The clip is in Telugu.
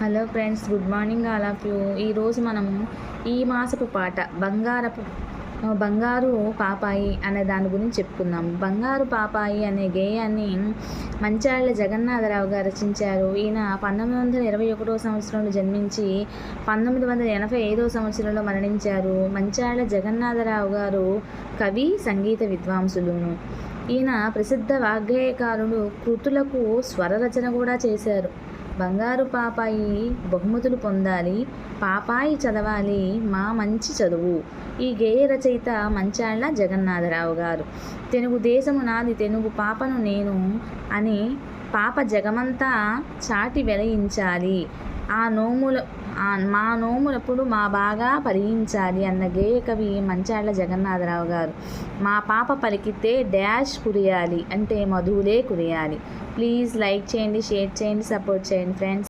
Hello friends, good morning all of you. ఈరోజు మనము ఈ మాసపు పాట బంగారు పాపాయి అనే దాని గురించి చెప్పుకుందాం. బంగారు పాపాయి అనే గేయాన్ని మంచాళ్ళ జగన్నాథరావు గారు రచించారు. ఈయన 1921 సంవత్సరంలో జన్మించి 1985 సంవత్సరంలో మరణించారు. మంచాళ్ళ జగన్నాథరావు గారు కవి, సంగీత విద్వాంసులును. ఈయన ప్రసిద్ధ వాగ్గేయకారుడు, కృతులకు స్వర రచన కూడా చేశారు. బంగారు పాపాయి బహుమతులు పొందాలి, పాపాయి చదవాలి మా మంచి చదువు. ఈ గేయ రచయిత మంచాళ్ళ జగన్నాథరావు గారు. తెలుగు దేశము నాది, తెలుగు పాపను నేను అని పాప జగమంతా చాటి వెలయించాలి, మా నోములప్పుడు మా బాగా పరియించాలి అన్న గేయ కవి మంచాళ్ళ జగన్నాథరావు గారు. మా పాప పలికితే డాష్ కురియాలి అంటే మధువులే కురియాలి. ప్లీజ్ లైక్ చేయండి, షేర్ చేయండి, సపోర్ట్ చేయండి ఫ్రెండ్స్.